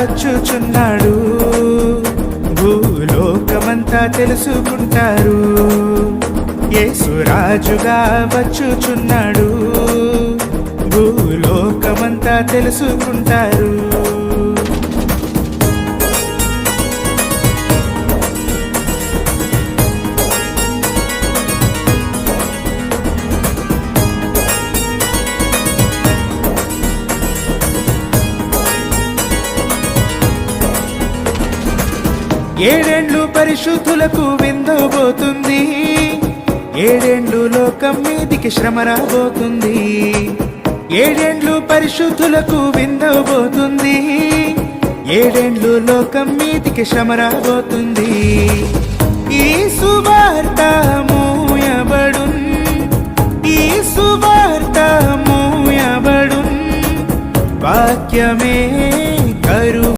వచ్చుచున్నాడు, భూలోకమంతా తెలుసుకుంటారు. యేసు రాజుగా వచ్చుచున్నాడు, భూలోకమంతా తెలుసుకుంటారు. ఏడేండ్లు పరిశుద్ధులకు విందబోతుంది, ఏడేండ్లు లోకం మీదికి శ్రమ రాబోతుంది. ఏడేండ్లు పరిశుద్ధులకు విందబోతుంది, ఏడేండ్లు లోకం మీదికి శ్రమ రాబోతుంది. ఈ సువార్త మూయబడున్, ఈ సువార్త మూయబడున్, వాక్యమే కరు